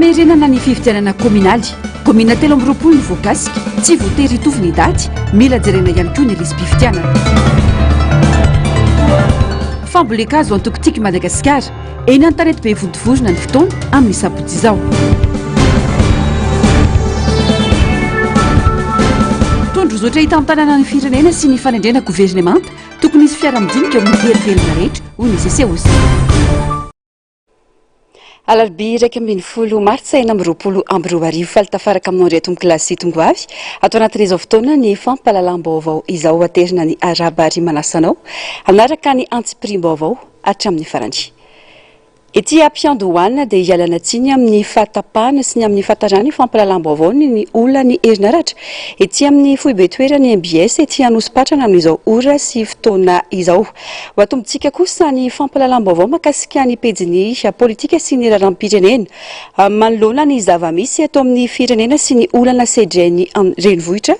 famerenana ny fifidianana kominaly komina telo amby roapolo ny voakasika tsy voatery hitovy ny daty mila jerena ihany koa ny lisym-pifidianana fambolekazo antokotiky madagasikara eny antanety be vodivozona ny fotoana amin'ny sabotsy izao tondro zoatra hita amin'ny tanàna ny firenena sy ny fanendrena gouvernemanta tokony izy fiara-midinika eo amin'ny herivelona rehetra hoy ny CCOC. Alarbi raiky ambin'ny folo martsa eny amby roapolo amby roa arivo falitafaraka amin'ny andro eto mikilasy tongoavy atao anatin'izao fotoana ny fampahalalam-baovao izao aterina ny araba ary manasanao anaraka ny antsipirim-baovao hatramin'ny farany. Ety ampiandohana dia hialana tsiny amin'ny fahatapahana sy ny amin'ny fahatarany fampahalalam-baovao ny olona ny herinaratra ety amin'ny foibe toerany MBS ety anosopatrana amin'izao ora sy fotoana izao ho atombotsika kosa ny fampahalalam-baovao makasika ny pejiny politika sy ny raharam-pirenena manoloana ny zava-misy eto amin'ny firenena sy ny olana sedreny renivohitra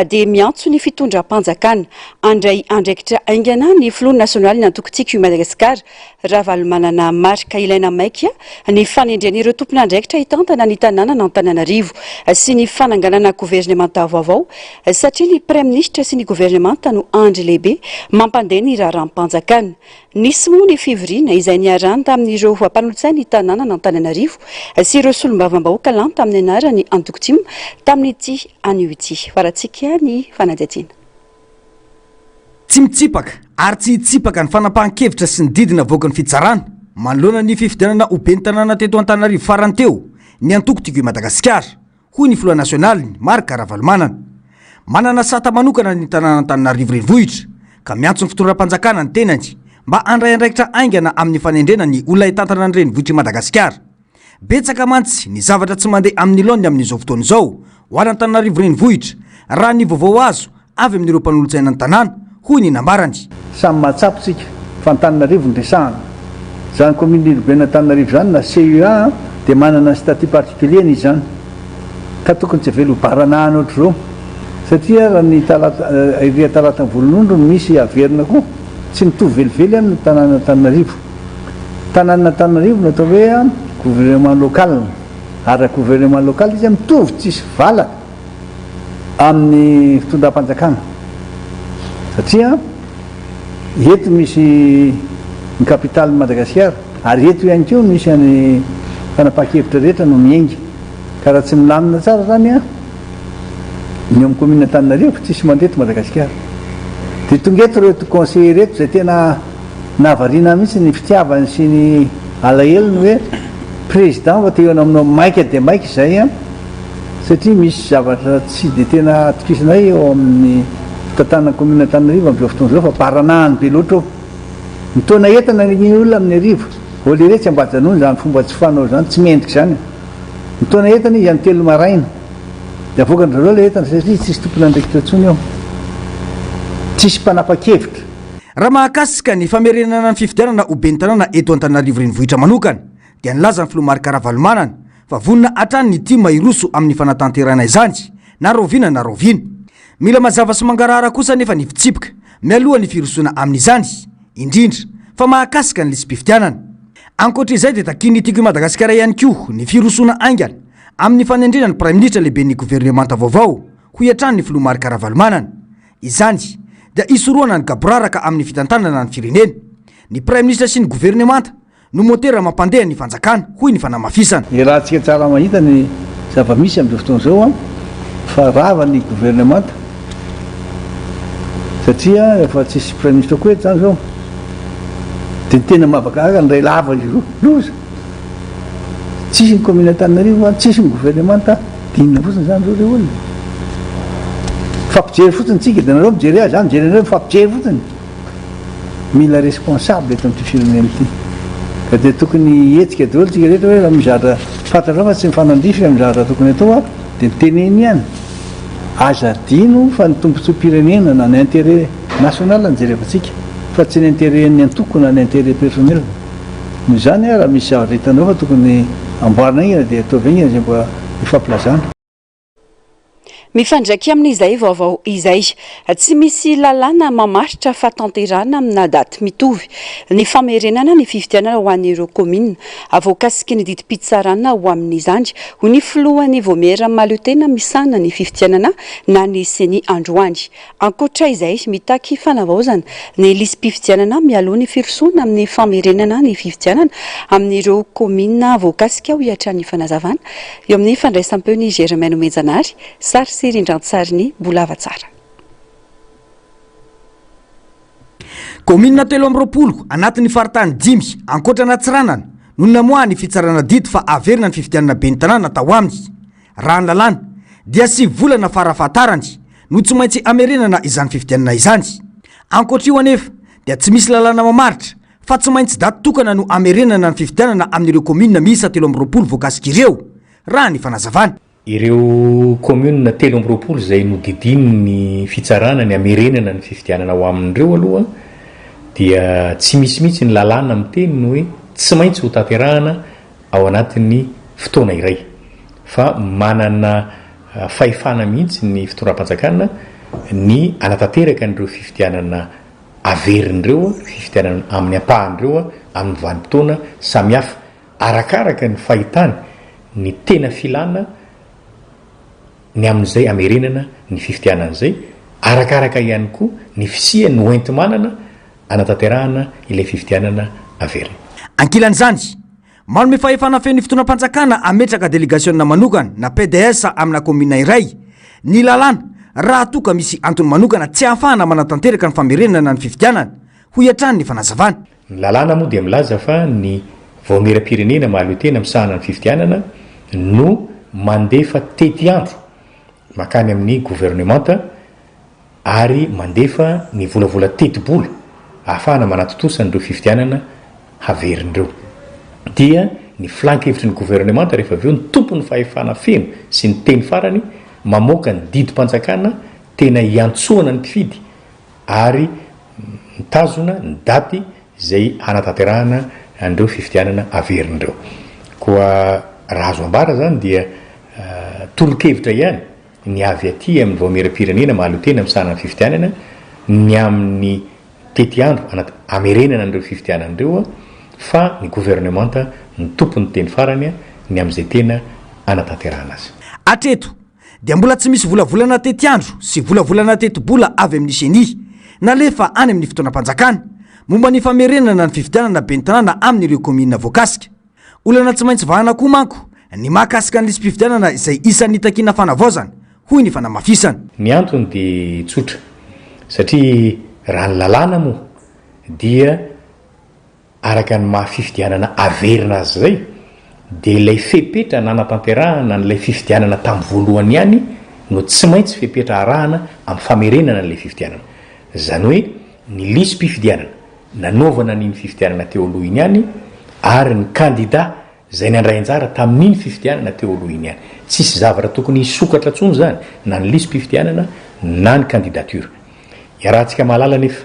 dia miantso ny fitondram-panjakana andray andraikitra aingana ny filoha nasionaly ny antokotsika Madagasikara Ravalomanana marika ilaina maika ny fanendren'ireo tompon'andraikitra hitantana ny tanàna na Antananarivo sy ny fananganana gouvernemanta vaovao satria ny premier ministre sy ny gouvernemanta no andry lehibe mampandeha ny raharam-panjakana. Nisy moa ny fivoriana izay niarahana tamin'ireo mpanolotsay ny tanàna na Antananarivo sy ireo solombavam-bahoaka lanta amin'ny anarany antokotim tamin'ity anio ity faratsika ny fanadihadiana. Tsy mitsipaka ary tsy hitsipaka ny fanapahan-kevitra sy ny didina voaka ny fitsarana manoloana ny fifidianana oben'ny tanàna teto Antananarivo farany teo ny antokotiko i Madagasikara hoy ny filoha nasionaly Marika Ravalomanana manana sata manokana ny tanàna Antananarivo renivohitra ka miantso ny fitondram-panjakana ny tenany mba andray andraikitra aingana amin'ny fanendrena ny olona hitantana ny renivohitra i Madagasikara. Betsaka mantsy ny zavatra tsy mandeha amin'ny laony amin'izao fotoana izao ho any Antananarivo renivohitra raha ny vaovao azo avy amin'ireo mpanolotsaina ny tanàna hoy ny nambarany. Samy matsapotsika fa Antananarivo ny resahana zany commune urbaine Antananarivo zany na CEA dia manana statut particulier izy zany ka tokony tsy avelo baranahana ohatr'izao satria raha ny iria talata ny volon'ondro misy averina koa tsy mitovy velively amin'ny tanàna Antananarivo. Tanàna Antananarivo natao hoe gouvernement local ary gouvernement local izy mitovy tsisy vala amin'ny fitondram-panjakana satria eto misy ny capitale Madagasikara ary eto ihany koa misy any fanapahan-kevitra rehetra no miainga ka raha tsy milamina tsara zany ny amin'ny commune Antananarivo tsisy mandeto Madagasikara dia tonga eto reto conseiller reto zay tena nahavariana mihitsy ny fitiavany sy ny alahelony hoe président va teo aminao maika dia maika izay satria misy zavatra tsy dia tena atokisinay eo amin'ny fitantanana commune Antananarivo amin'izao fotoana izao fa baranahany be loatra mitona entana ny olona amin'ny arivo olere tsy ambajanony zany fomba tsy fanao zany tsy mendrika zany mitona entana izy amin'ny telo maraina dia avoakany zareo le entana satria tsisy tompon'andraikitra intsony eo tsisy mpanapa-kevitra. Raha mahakasika ny famerenana ny fifidianana oben'ny tanàna eto Antananarivo renivohitra manokana dia nilaza ny filoha Marika Ravalomanana fa vonina hatrany ny tia mairoso amin'ny fanatanterana izany na roviana na roviana. Mila mazava sy mangarahara kosa nefa ny fitsipika mialoha ny firosona amin'izany indrindra fa mahakasika ny lisym-pifidianana. Ankoatr'izay dia takiny tiako i Madagasikara ihany koa ny firosona aingana amin'ny fanendrena ny premier ministre lehibe ny gouvernemanta vaovao ho hiatrany ny filoha Marika Ravalomanana. Izany dia isoroana ny gaboraraka amin'ny fitantanana ny firenena. Ny premier ministre sy ny gouvernemanta no motera mampandeha ny fanjakana hoy ny fanamafisana. Raha tsika tsara mahita ny zava-misy amin'izao fotoana izao fa rava ny gouvernemanta satria efa tsisy premier ministre koa eto zany zao dia tena mavakaka ny ray lava izy loza tsisy ny commune Antananarivo tsisy ny gouvernemanta dinina fotsiny zany zao le olona fampijery fotsiny tsika dia nareo mijery azy zany mijery anareo fampijery fotsiny mila responsable eto amin'ity firenena ity ka dia tokony hetsika daholo tsika rehetra hoe raha mizatra fantatrao fa tsy mifanandrify mizatra tokony atao dia miteneny ihany azadino fa ny tompontsom-pirenena na ny intérêt national ny jerevantsika fa tsy ny intérêt ny antoko na ny intérêt personnel noho izany raha misy zavatra hitanao fa tokony amboarina ina dia ataovy ina zay mba ifampilazana. Mifandraiky amin'izay vaovao izay tsy misy lalàna mamaritra fa tanterana amina daty mitovy ny famerenana ny fifidianana ho an'ireo komina avoakasiky ny didim-pitsarana ho amin'izany ho ny filohan'ny voamera malotena misana ny fifidianana na ny seny androany. Ankoatra izay mitaky fanavaozana ny lisam-pifidianana mialoha ny firosoana amin'ny famerenana ny fifidianana amin'ireo komina avoakasika ho hiatran'ny fanazavana eo amin'ny fandraisam-peo ny Germaine Menjanary sary Rindrantsary ny Bolava tsara. Komina 3 anatin'ny faritany 5 ankoatra Natsiranana no namoahany fitsarana dito fa averina ny fifidianana ben'ny tanàna tao aminy. Raha ny lalàna dia 7 volana farafahatarany no tsy maintsy amerenana izany fifidianana izany. Ankoatra io anefa dia tsy misy lalàna mamaritra fa tsy maintsy daty tokana no amerenana ny fifidianana amin'ireo komina miisa 3 voakasika ireo raha ny fanazavana. Ireo komuna 3 zay nodidiny ny fitsarana ny amerenana ny fifidianana ho amin'ireo aloha dia tsy misy mihitsy ny lalàna miteny hoe tsy maintsy ho tanterahana ao anatin'ny fotoana iray fa manana fahefana mihitsy ny fitoram-panjakana ny anatanteraka n'ireo fifidianana averin'ireo fifidianana amin'ny ampahan'ireo amin'ny vanim-potoana samihafa arakaraka ny fahitany ny tena filana ny amin'izay amerenana ny fifidianan'izay arakaraka ihany koa ny fisia ny oenty-manana anatanterahana ilay fifidianana averina. Ankilan'izany manome fahefana feno ny fotoanam-panjakana ametraka délégationna manokana na PDS amina komina iray ny lalàna raha toka misy antony manokana tsy ahafahana manatanteraka ny famerenana ny fifidianana ho hiatrany ny fanazavana. Ny lalàna moa dia milaza fa ny vaomeram-pirenena mahaloatena misahana ny fifidianana no mandefa tety andro makany amin'ny gouvernemanta ary mandefa ny volavola teti-bola ahafahana manatotosana ireo fifidianana haverin'ireo. Dia ny flankevitry ny gouvernemanta rehefa aveo ny tompony fahefana feno sy ny teny farany mamoaka ny didim-panjakana tena iantsoana ny mpifidy ary mitazona ny daty izay hanatanterahana an'ireo fifidianana averin'ireo. Koa raha azo ambara zany dia tolo-kevitra ihany ny avy aty amin'ny vaomeram-pirenena mahaloatena misahana ny fifidianana ny amin'ny tety andro amerenana an'ireo fifidianan'ireo fa ny gouvernemanta ny tompony teny farany ny amin'izay tena anatanterahana azy. Atreto dia mbola tsy misy volavolana tety andro sy volavolana teti-bola avy amin'ny seny nalefa any amin'ny fotoanam-panjakana momba ny famerenana ny fifidianana ben'ny tanàna amin'ireo komina voakasika. Olana tsy maintsy vahana koa manko ny mahakasika ny lisam-pifidianana izay isan'ny takiana fanavaozana hoy ny fanamafisana. Ny antony dia tsotra satria raha ny lalàna moa dia araka ny mahafifidianana averina azy zay dia ilay fepetra nanatanterahana n'ilay fifidianana tamin'ny voalohany ihany no tsy maintsy fepetra arahana amin'ny famerenana n'ilay fifidianana. Zany hoe ny lisam-pifidianana nanaovana n'iny fifidianana teo aloha iny ihany ary ny kandida zay ny andray anjara tamin'iny fifidianana teo aloha iny ihany. Tsisy zavatra tokony hisokatra tsony zany na ny lisam-pifidianana na ny candidature. Iarahantsika mahalala nefa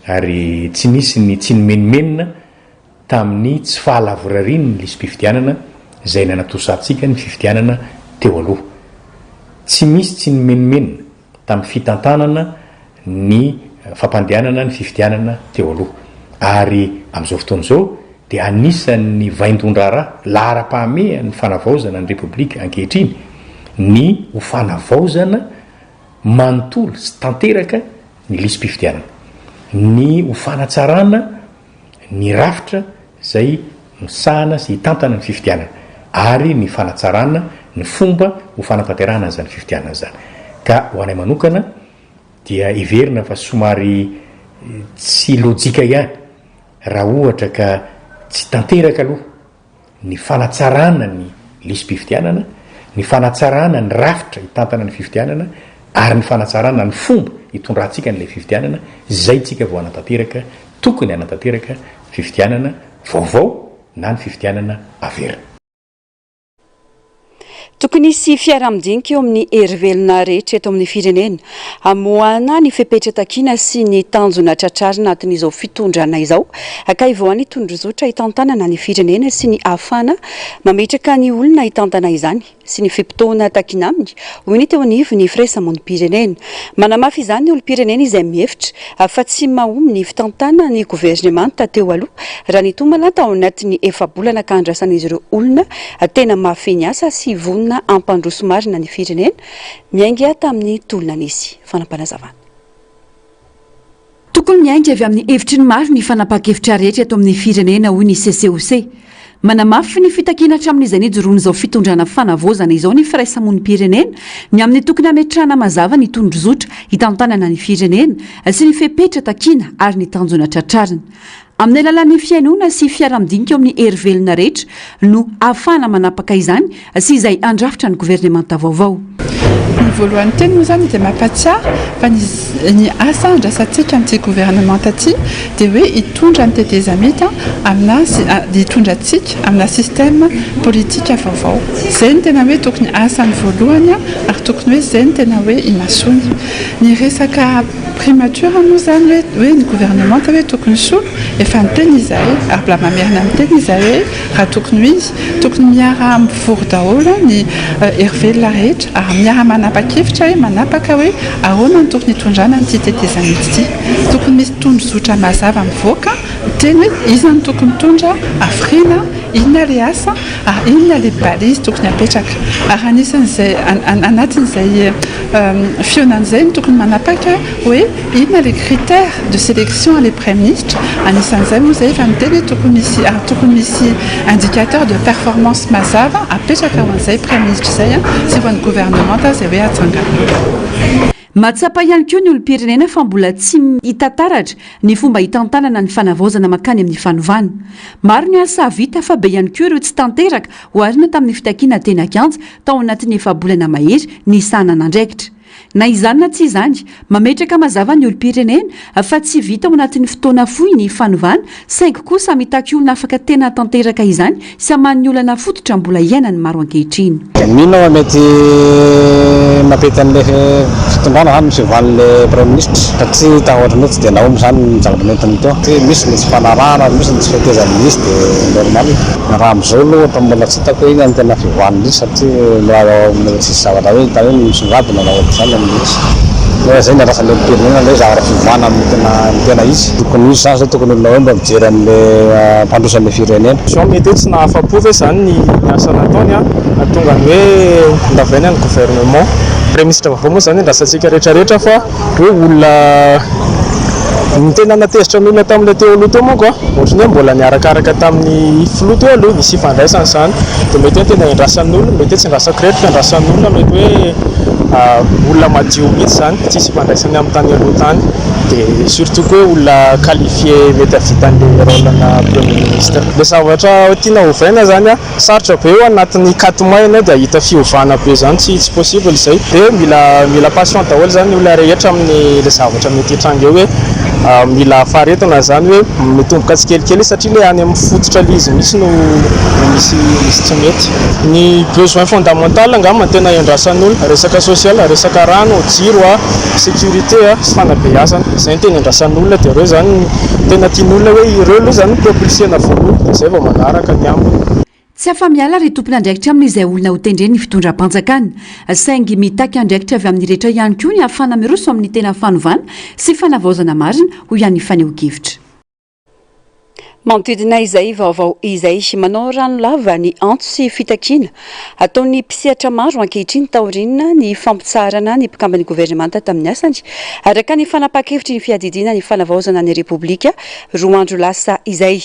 ary tsy nisy ny tsy nimenimenina tamin'ny tsy fahalavorariny ny lisam-pifidianana zay nanatosantsika ny fifidianana teo aloha. Tsy misy tsy nimenimenina tamin'ny fitantanana ny fampandehanana ny fifidianana teo aloha ary amin'izao fotoana izao dia anisan'ny vaindondrara lahara-pahameha ny fanavaozana ny repoblika ankehitriny ny ho fanavaozana manontolo sy tanteraka ny lisam-pifidianana, ny ho fanatsarana ny rafitra zay misahana sy hitantana ny fifidianana ary ny fanatsarana ny fomba ho fanatanterahana an'izany fifidianana zany. Ka ho anay manokana dia iverina fa somary tsy lojika ihany raha ohatra ka tsy tanteraka aloha ny fanatsarana ny lisam-pifidianana, ny fanatsarana ny rafitra hitantana ny fifidianana ary ny fanatsarana ny fomba hitondrantsika n'ilay fifidianana zay tsika vao anatanteraka tokony anatanteraka fifidianana vaovao na ny fifidianana averina. tokony isy fiaraha-midinika eo amin'ny herivelona rehetra eto amin'ny firenena amoana ny fepetra-takiana sy ny tanjona tratrarina anatin'izao fitondrana izao ka ivoan'ny tondrozotra hitantanana ny firenena sy ny ahafana mametraka ny olona hitantana izany sy ny fimpitoana takiana aminy hoy ny teo anivo ny firaisamonim-pirenena manamafy izany ny olom-pirenena izay mihevitra fa tsy mahomby ny fitantana ny governemanta teo aloha raha nitomana tao anatin'ny efa-bolana ka andrasan'izy ireo olona tena mafy ny asa sy vonina ampandroso marina ny firenena miainga tamin'ny tolona nisy fanampanazavana. Tokony miainga avy amin'ny hevitry ny maro ny fanapakevitra rehetra eto amin'ny firenena hoy ny CCOC. Manamafy ny fitakiana hatramin'izay nijoroany izao fitondrana fanavozana izao ny firaisamonim-pirenena ny amin'ny tokony hametrahana mazava ny tondrozotra hitantanana ny firenena sy ny fepetra takiana ary ny tanjona tratrarina. Amin'ny alalan'ny fiainoana sy fiaraha-midinika eo amin'ny herivelona rehetra no ahafana manapaka izany sy izay andrafitra ny governemanta vaovao. Ny voalohany teny moa zany dia mampatsiaro fa ny asa andrasantsika amin'ity gouvernemanta ity dia hoe hitondra ny tetezamita amina hitondra antsika amina système politika vaovao. Izay ny tena hoe tokony asa ny voalohany ary tokony hoe izay ny tena hoe imasony. Ny resaka primature moa zany hoe ny gouvernemanta hoe tokony solo efa niteny izay ary mbola mamerina miteny izay hoe raha tokony izy tokony miara mivory daholo ny herivelona rehetra ary miara manapa-kevitra hoe manapaka hoe ahoana ny tokony hitondrana nyity tetezamita ity. Tokony misy tondrozotra mazava mivoaka miteny hoe iza ny tokony tondra afrina inona le asa ary inona le balizy tokony apetraka ary anisan'izay anatin'izay fionan'izay ny tokony manapaka hoe inona les critères de sélection les prime ministres anisan'izay moa zay efa miteny tokony misy indicateur de performance mazava apetraka ho an'izay prime ministre zay sy ho an'ny gouvernemanta zay hoe atsangana. Matsapa ihany koa ny olom-pirenena fa mbola tsy hitataratra ny fomba hitantanana ny fanavozana makany amin'ny fanovana. Maro ny asa vita fa be ihany koa ireo tsy tanteraka oharina tamin'ny fitakiana tena kianja tao anatin'ny efa-bolana mahery ny sanana andraikitra. Na izany na tsy izany mametraka mazava ny olom-pirenena fa tsy vita ao anatin'ny fotoana fohy ny fanovana saingy kosa mitaky olona afaka tena tanteraka izany sy haman'ny olana fototra mbola iainany maro ankehitriny. Mino mety mapety an'le fitondrana zany misy van'le prime ministre satria tahoatrany hoe tsy dia naomby zany ny zava-manentiny teo satria misy tsy fanarahana misy tsy fitezan'ny misy dia normal raha am'izao aloha mbola tsy hitako hoe iny any tena fivoan'ny satria sisy zavatra hoe hita hoe misongadina na ohatra zany amin'isy zay ny arasan'le olom-pirenena le zavatra fivoana amin'ny tena izy tokony izy zany zao tokony olona hoe mba mijery an'le mpandrosan'le firenena. So mety hoe tsy nahafa-po ve zany ny asa nataony tonga ny hoe ndavainy any gouvernement prime ministre vaovao moa zany ndrasantsika rehetrarehetra fa hoe olona ny tena natezitra ny olona tamin'ilay teo aloha teo manko ohatrany hoe mbola niarakaraka tamin'ny filoha teo aloha nisy ifandraisany zany dia mety hoe tena indrasan'ny olona mety hoe tsy indrasako rehetra indrasan'ny olona mety hoe olona madio mihitsy zany tsisy ifandraisany amin'ny tany aloha tany dia surtout koa hoe olona qualifié mety avitan'le rôlana premier ministre. Le zavatra tiana ovaina zany sarotra be eo anatin'ny 4 mois ianao dia ahita fiovana be zany tsy possible izay dia mila patient daholo zany olona rehetra amin'ny le zavatra mety hitranga eo hoe mila faharetana zany hoe mitomboka tsikelikely satria le any amin'ny fototra le izy misy no misy tsy mety. Ny besoin fondamental angamba tena iandrasan'ny olona resaka social resaka rano jiro sécurité sy fanabeazana izay tena iandrasan'ny olona dia ireo zany tena tian'olona hoe ireo aloha zany propulsena voalohany izay vao manaraka ny ambiny. Tsy afa-miala ry tompona andraikitra amin'izay olona ho tendreny ny fitondram-panjakana saingy mitaky andraikitra avy amin'ny rehetra ihany koa ny ahafana miroso amin'ny tena fanovana sy fanavaozana marina ho ihany faneho-kevitra. Manodidina izay vaovao izay manao rano lava ny antso sy fitakiana ataon'ny mpisehatra maro ankehitriny taoriana ny fampitsarana ny mpikambany gouvernemanta tamin'ny asany araka ny fanapa-kevitry ny fiadidiana ny fanavaozana ny repoblika roa andro lasa izay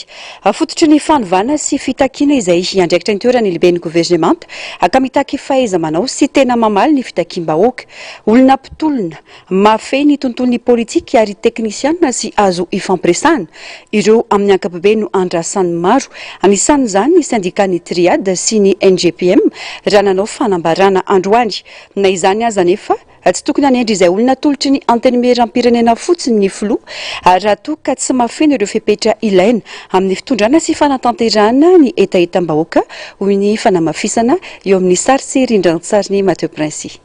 fototry ny fanovana sy fitakiana izay andraikitra ny toerany lehiben'ny gouvernemanta ka mitaky fahaiza manao sy tena mamaly ny fitakiam-bahoaka olona mpitolona mafy ny tontolon'ny politika ary teknisiana sy azo ifampiresana ireo amin'ny ankapobeny lehibe no andrasan'ny maro anisan'izany ny syndikany triade sy ny NGPM raha nanao fanambarana androany na izany aza nefa tsy tokony hanendry izay olona tolotry ny antenimieram-pirenena fotsiny ny filoha raha toa ka tsy mafeny ireo fepetra ilaina amin'ny fitondrana sy fanatanterahana ny etaetam-bahoaka hoy ny fanamafisana eo amin'ny sary sy rindran-tsariny Mathieu Princy.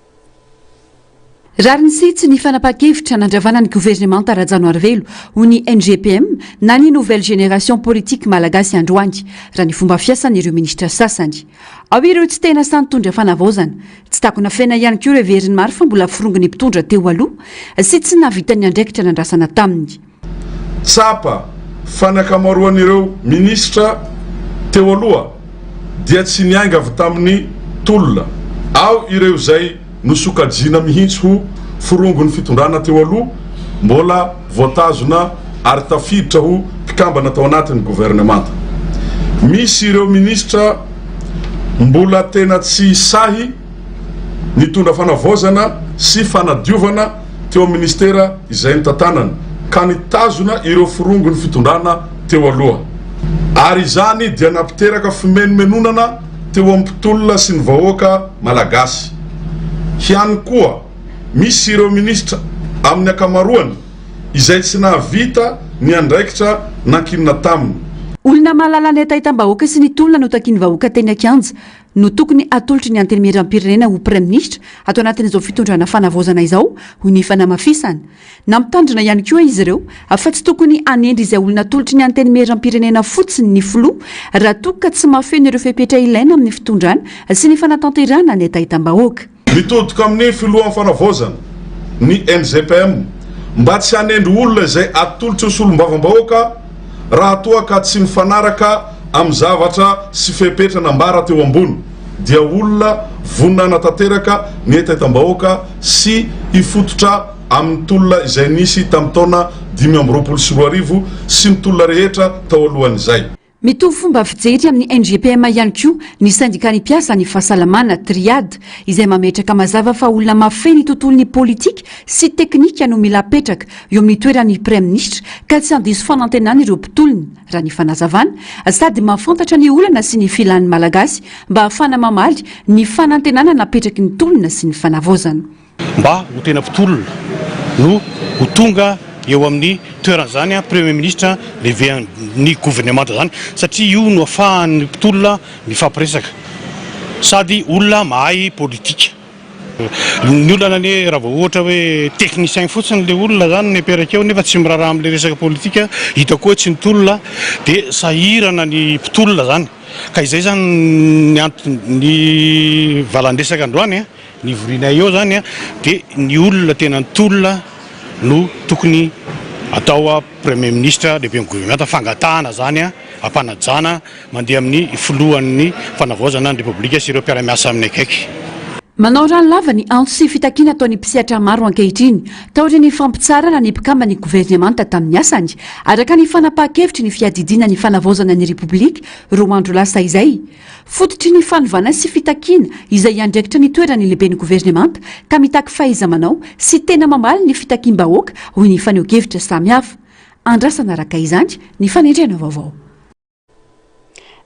Rary ny sitsy ny fanapa-kevitra nandravana ny gouvernemanta Rajanoarivelo ho ny NGPM na ny nouvelle génération politique malagasy androany raha ny fomba fiasan'ireo ministra sasany. Ao ireo tsy tena sany tondra fanavaozana, tsy takona fena ihany koa ireo veriny maro fa mbola firongony mpitondra teo aloha sy tsy nahavitany andraikitra nandrasana taminy. Tsapa fanakamaroan'ireo ministra teo aloha dia tsy niainga avy tamin'ny tolona. Ao ireo zay nosokajina mihitsy ho firongony fitondrana teo aloha mbola voatazona ary tafiditra ho mpikambana tao anatin'ny gouvernemanta. Misy ireo ministra mbola tena tsy sahy nitondra fanavaozana sy fanadiovana teo ministera izay nitantanana ka nitazona ireo firongony fitondrana teo aloha. Ary izany dia nampiteraka fimenomenonana teo amin'ny mpitolona sy ny vahoaka malagasy. Hiany koa misy ireo ministra amin'ny akamaroany izay tsy nahavita ny andraikitra nankinina taminy. Olona mahalala ny etaetam-bahoaka sy ny tolona no takiany vahoaka teny Ankanja no tokony atolotry ny antenimieram-pirenena ho prime ministre atao anatin'izao fitondrana fanavaozana izao ho ny fanamafisana. Namitandrina ihany koa izy ireo fa tsy tokony anendry izay olona atolotry ny antenimieram-pirenena fotsiny ny filoha raha toka tsy mafeno ireo fepetra ilaina amin'ny fitondrana sy ny fanatanterahana ny etaetam-bahoaka. Mitodika amin'ny filohan'ny fanavaozana ny NGPM mba tsy hanendry olona izay atolotry solombavam-bahoaka raha toa ka tsy mifanaraka amin'ny zavatra sy fepetra nambara teo ambony dia olona vonana tanteraka ny etaetam-bahoaka sy ifototra amin'ny tolona izay nisy tamin'ny taona 2024 sy ny tolona rehetra tao alohan'izay. Mitovy fomba fijery amin'ny NGPM ihany koa ny syndikany mpiasa ny fahasalamana triade izay mametraka mazava fa olona mafeny tontolon'ny politika sy teknika no mila petraka eo amin'ny toeran'ny prime ministre ka tsy andiso fanantenana ireo mpitolona raha ny fanazavana sady mahafantatra ny olana sy ny filan'ny malagasy mba ahafana mamaly ny fanantenana napetraky ny tolona sy ny fanavaozana. Mba ho tena mpitolona no ho tonga eo amin'ny toeran'izany premier ministre levé ny gouvernemanta zany satria io no ahafahan'ny mpitolona mifampiresaka sady olona mahay politika. Ny olona ny raha vao ohatra hoe technicien fotsiny le olona zany niperaka eo nefa tsy miraharaha amin'le resaka politika hita koa tsy ny tolona dia sahirana ny mpitolona zany ka izay zany ny valandresaka androany ny vorinay eo zany dia ny olona tena ny tolona no tokony atao premier ministre lehibe gouvernemanta fangatahana zany ampanajana mandeha amin'ny filohan'ny fanavaozana ny repoblika sy ireo mpiara-miasa amin'ny akaiky. Manao rano lava ny antso sy fitakiana ataon'ny mpisehatra maro ankehitriny tahotra ny fampitsarana ny mpikamba ny gouvernemanta tamin'ny asany araka ny fanapa-kevitry ny fiadidiana ny fanavaozana ny repoblika roa andro lasa izay. Fototry ny fanovana sy fitakiana izay andraikitra ny toerany lehibe ny gouvernemanta ka mitaky fahaiza-manao sy tena mamaly ny fitakiam-bahoaka hoy ny faneho-kevitra samihafa. Andrasana araka izany ny fanendrena vaovao.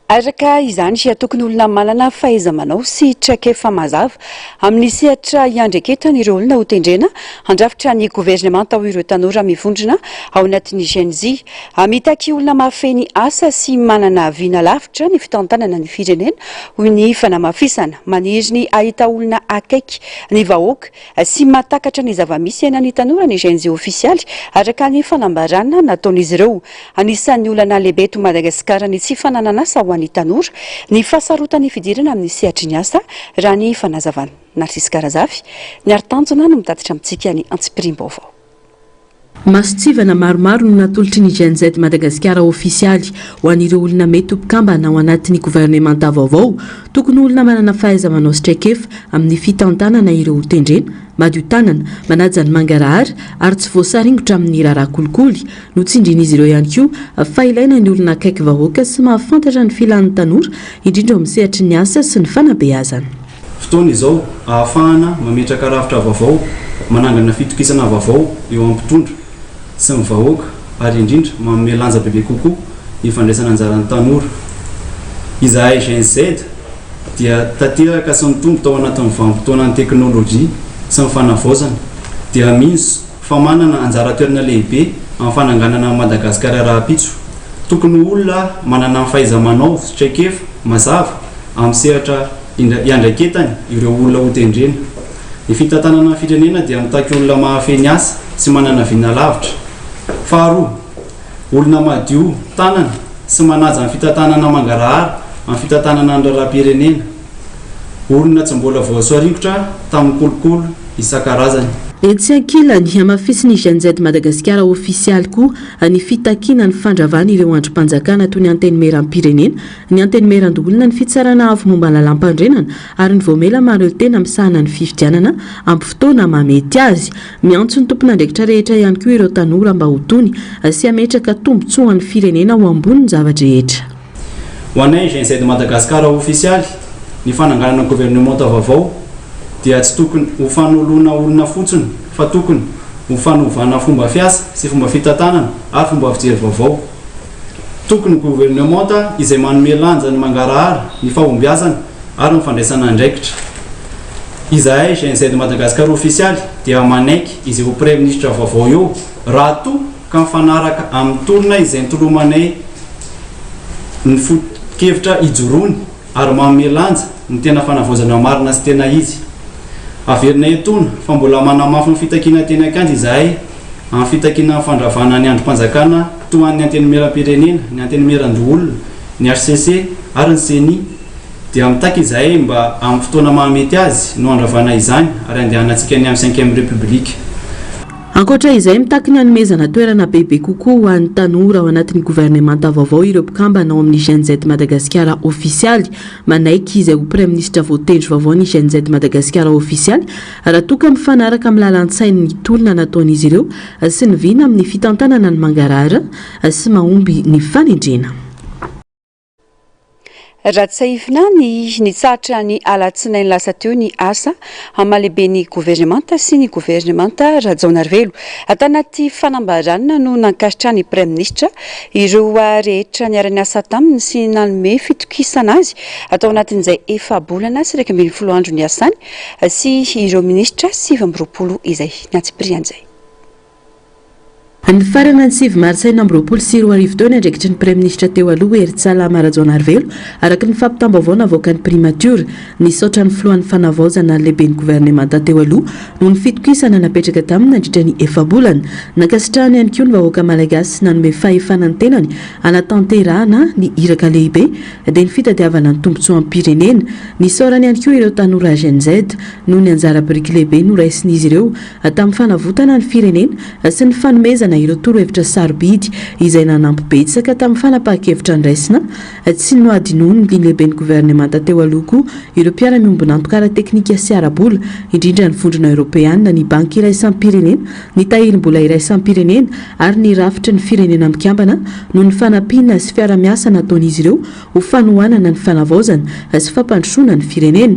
Araka izany sia tokony olona manana fahaiza-manao sy traikefa mazava amin'ny sehatra iandreketana ireo olona ho tendrena handrafitra ny gouvernemanta ho ireo tanora mivondrona ao anatin'ny GNZ mitaky olona mahafeny asa sy manana viana lavitra ny fitantanana ny firenena hoy ny fanamafisana maniry ny ahita olona akaiky ny vahoaka sy matakatra ny zavamisy ena ny tanora ny GNZ ofisialy araka ny fanambarana nataon'izy ireo anisan'ny olana lehibe eto Madagasikara ny tsy fananana asa ny tanora ny fasarotany fidirana amin'ny sehatry ny asa raha ny fanazavana. Narcisse Karazafy ny aritanjona no mitatitra amintsika ny antsipirim-baovao. Masitsivana maromaro no natolotry ny GNZ Madagasikara ofisialy ho an'ireo olona mety mpikambana ao anatin'ny gouvernemanta vaovao tokony olona manana fahaiza-manao sy traikefa amin'ny fitantanana ireo tendrena madio tanana manaja ny mangarahary ary tsy voasaringotra amin'ny raharaha kolikoly no tsindrin'izy ireo ihany koa fa ilaina ny olona akaiky vahoaka sy mahafantatra ny filan'ny tanora indrindra amin'ny sehatry ny asa sy ny fanabeazana. Fotoana izao ahafahana mametraka rafitra vaovao manangana fitokisana vaovao eo amin'ny mpitondra sy ny vahoaka ary indrindra manome lanja bebe kokoa ifandraisana anjaran'ny tanora. Izahay GNZ dia tanteraka sy ny tombo tao anatin'ny vanim-potoanan'ny teknôlôjia sy ny fanavaozana dia minso fa manana anjara toerana lehibe amin'ny fananganana Madagasikara raha-pitso. Tokony olona manana ny fahaiza-manao sy traikefa mazava amin'ny sehatra iandraiketany ireo olona ho tendrena. Ny fitantanana ny firenena dia mitaky olona mahafeny asa sy manana vina lavitra. Faharoa, olona madio tanana sy manaja ny fitantanana mangarahara amin'ny fitantanana ny raharaham-pirenena. Olona tsy mbola voasoarikotra tamin'ny kolokolo isan-karazany. Etsy ankilany amafisiny GNZ Madagasikara ofisialy koa ny fitakiana ny fandravana ireo androm-panjakana toy ny anteny meram-pirenena, ny anteny meran-dolona ny fitsarana avy momba ny lalam-pandrenana ary ny voamela maro tena misahana ny fifidianana ampy fotoana mamety azy. Miantso ny tompon'andraikitra rehetra ihany koa ireo tanora mba ho tony sy hametraka tombontsoa ny firenena ho ambony zavatra rehetra. Ho anay GNZ Madagasikara ofisialy, ny fananganana gouvernemanta vaovao dia tsy tokony ho fanoloana olona fotsiny fa tokony ho fanovana fomba fiasa sy fomba fitantanana ary fomba fijery vaovao. Tokony gouvernemanta izay manome lanja ny mangarahara ny fahombiazana ary ny fandraisana andraikitra. Izahay GNZ Madagasikara ofisialy dia manaiky izay ho premier ministre vaovao eo raha toa ka mifanaraka amin'ny tolona izay nitolomanay ny foto-kevitra ijoroany ary manome lanja ny tena fanavaozana marina sy tena izy. Averina etona fa mbola manamafy ny fitakiana teny akanjo izahay amin'ny fitakiana fandravana ny androm-panjakana toa ny anteny meram-pirenena, ny anteny meran-doolona, ny HCC ary ny CENI dia mitaky izahay mba amin'ny fotoana mahamety azy no andravana izany ary andehanantsika ny amin'ny 5e République. Ankoatra izay mitaky ny hanomezana toerana bebe kokoa ho an'ny tanora ao anatin'ny gouvernemanta vaovao ireo mpikambana ao amin'ny GNZ Madagasikara ofisialy. Manaiky izay ho premier ministre voatendry vaovao ny GNZ Madagasikara ofisialy raha toka mifanaraka amin'ny lalan-tsainy ny tolona nataon'izy ireo sy ny vina amin'ny fitantanana ny mangarahara sy mahomby ny fanendrena. Ratsaifina ny nitsatra ny alatsinainy lasa teo ny asa amalehibe ny gouvernemanta sy ny gouvernemanta Rajaonarivelo atanaty fanambarana no nankasitra ny premier ministre ireo rehetra niara-ny asa taminy sy nanome fitokisana azy atao anatin'izay efa-bolana sy 20 andro ny asany sy ireo ministra 7 izay niatsiprian'izay. Ny farana ny 7 Mars 2024 teo ny andraikitry ny premier ministre teo aloha Hery Rajaonarivelo araka ny fampitam-baovao navoaka ny primature nisaotra ny filohan'ny fanavaozana lehibe ny gouvernemanta teo aloha no ny fitokisana napetraka taminy nandritra ny efa-bolana nankasitrahany ihany koa ny vahoaka malagasy nanome fahefana ny tenany anatanterahana ny iraka lehibe dia ny fitadiavana ny tombontsoa am-pirenena nisaorany ihany koa ireo tanora GNZ no ny anjara biriky lehibe no raisin'izy ireo tamin'ny fanavotana ny firenena sy ny fanomezana ireo torohevitra sarobidy izay nanampy betsaka tamin'ny fanapahan-kevitra ndraisina tsy noadinoany ny lehibe ny gouvernemanta teo aloha koa ireo mpiara-miombona antokara teknika sy arabola indrindra ny vondrona europeana ny banky iraisampirenena ny tahilym-bola iraisampirenena ary ny rafitra ny firenena mikambana no ny fanampiana sy fiara-miasa nataon'izy ireo ho fanohanana ny fanavaozana sy fampandrosoana ny firenena.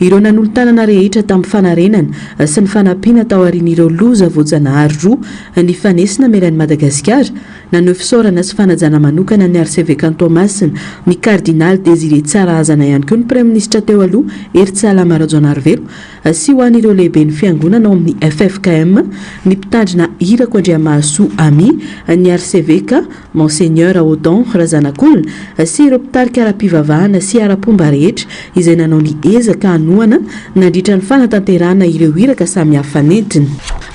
Ireo nanolo-tanana rehetra tamin'ny fanarenana sy ny fanampiana tao aorian'ireo loza voajanahary roa ny fanesina meran'ny Madagasikara naneho fisaorana sy fanajana manokana ny RCV Kantoamasina ny cardinal Désiré Tsarahazana ihany koa ny premier ministre teo aloha Hery Rajaonarivelo sy ho an'ireo lehibe ny fiangonana ao amin'ny FFKM ny mpitandrina Irako Andriamahasoa Ami ny RCVK Monseigneur Audon Razanakolona sy ireo mpitarika ara-pivavahana sy ara-pomba rehetra izay nanao ny ezaka hanoana nandritra ny fanatanterahana ireo iraka samihafa nentina.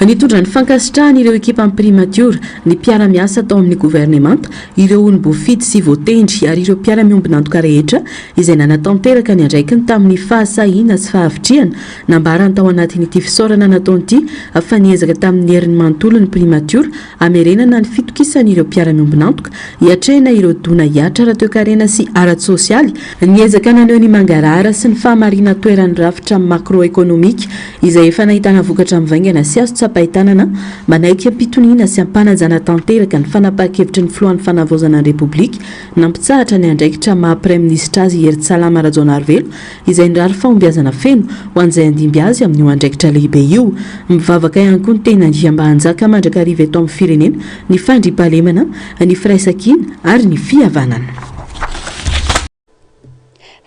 Nitondra ny fankasitrahana ireo ekipa amin'ny primature ny mpiara-miasa tao amin'ny gouvernemanta ireo onibofidy sy voatendry ary ireo mpiara-miombona antoka rehetra izay nanatanteraka ny andraikiny tamin'ny fahasahina sy fahavitriana nambarany tao anatin'ity fisaorana nataon'ity fa niezaka tamin'ny herin'ny manontolo ny primature amerenana ny fitokisana ireo mpiara-miombona antoka hiatrehana ireo dona hiatra ara-toekarena sy ara-tsosialy niezaka naneho ny mangarahara sy ny fahamarina toeran'ny rafitra macroekonomika izay efa nahitana vokatra mivaingana sy azo tsapahitanana manaiky ampitoniana sy ampanajana tanteraka ny nanapa-kevitry ny filohan'ny fanavozana ny repoblika nampitsahatra ny andraikitra maha-prime ministre azy Hery-Tsalama Rajaonarivelo izay nirary fahombiazana feno ho an'izay andimby azy amin'io andraikitra lehibe io. Mivavaka ihany koa ny tena andriam-bahanjaka mandrakariva eto amin'ny firenena ny fandriampahalemana, ny firaisan-kina ary ny fihavanana.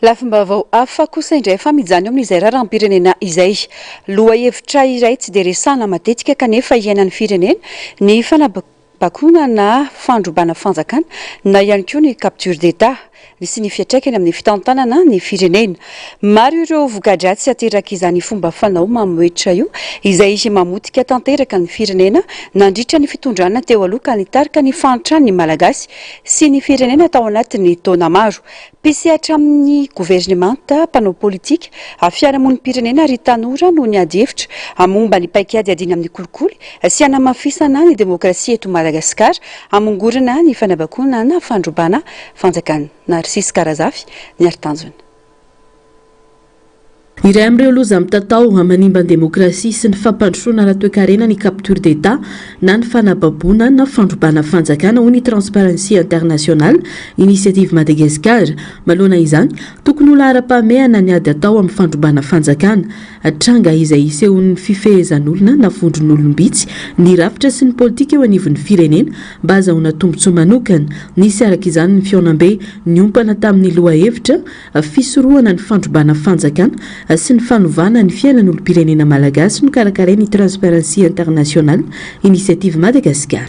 Lafim-baovao hafa kosa indray efa mijany eo amin'izay raharaham-pirenena izay. Loha hevitra iray tsy dia resahana matetika kanefa iainan'ny firenena ny fanabakona na fandrobana fanjakana na ihany koa ny capture d'état sy ny fiatraikany amin'ny fitantanana ny firenena. Maro ireo voka-dratsy ateraka izany fomba fanao mamoetra io izay mamotika tanteraka ny firenena nandritra ny fitondrana teo aloha ka nitarika ny fantrany ny malagasy sy ny firenena tao anatin'ny taona maro. Pesihatra amin'ny gouvernemanta, mpanao politika, fiarahamonim-pirenena ary tanora no niady hevitra momba ny paikady adiny amin'ny kolikoly sy hanamafisana ny demokrasia eto Madagasikara hamongorana ny fanabakona na fandrobana fanjakana. Narcisse Karazafy ny Artanjona. Iray amin'ireo loza mitatao manimba ny demokrasia sy ny fampandrosoana ara-toe-karena ny capture d'état na ny fanababoana na fandrobana fanjakana ho ny Transparency International Initiative Madagascar. Malohana izany, tokony ho lahara-pahamehana ny ady atao amin'ny fandrobana fanjakana. Tranga izay isehon'ny fifehezan'olona na vondron'olombitsy ny rafitra sy ny politika eo anivon'ny firenena mba azahoana tombotsoa manokana. Nisy araka izany ny fionam-be niompana tamin'ny loha hevitra fisorohana ny fandrobana fanjakana sy ny fanovana ny fiainan'olom-pirenena malagasy no karakarain'ny Transparency International Initiative Madagascar.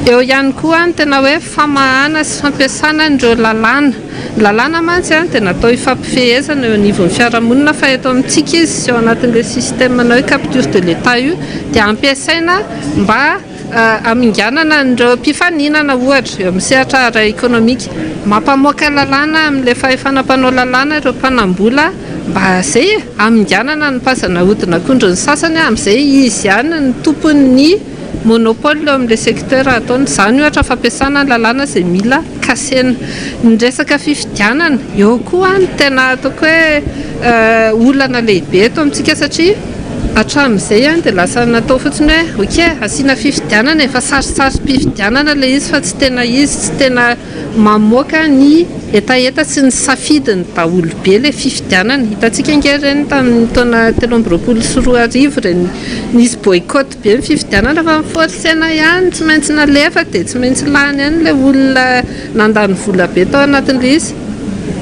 Eo ihany koa ny tena hoe famahana sy fampiasana ireo lalàna mantsy tena atao ifampifehezana eo anivon'ny fiarahamonina fa eto amintsika izy sy ao anatin'ilay système hoe capture de l'état io dia ampiasaina mba aminganana ireo mpifaninana ohatra eo amin'ny sehatra ara-ekonomika, mampamoaka lalàna amin'ilay fahefanam-panao lalàna ireo mpanambola mba zay aminganana ny pasana hodina akondrony sasany amin'izay izy ihany ny tompon'ny monopole amin'ilay secteur ataony. Izany ohatra fampiasana lalàna izay mila kasena. Ny resaka fifidianana eo koa ny tena ataoko hoe olana lehibe eto amintsika satria hatramin'izay dia lasa natao fotsiny hoe ok asiana fifidianana efa sarosarom-pifidianana ilay izy fa tsy tena izy tsy tena mamoaka ny etaeta sy ny safidiny daholo be ilay fifidianana. Hitantsika angereny tamin'ny taona 2024 reny nisy boycott be ny fifidianana fa miforcena ihany tsy maintsy nalefa dia tsy maintsy lany ihany ilay olona nandany vola be tao anatin'ilay izy.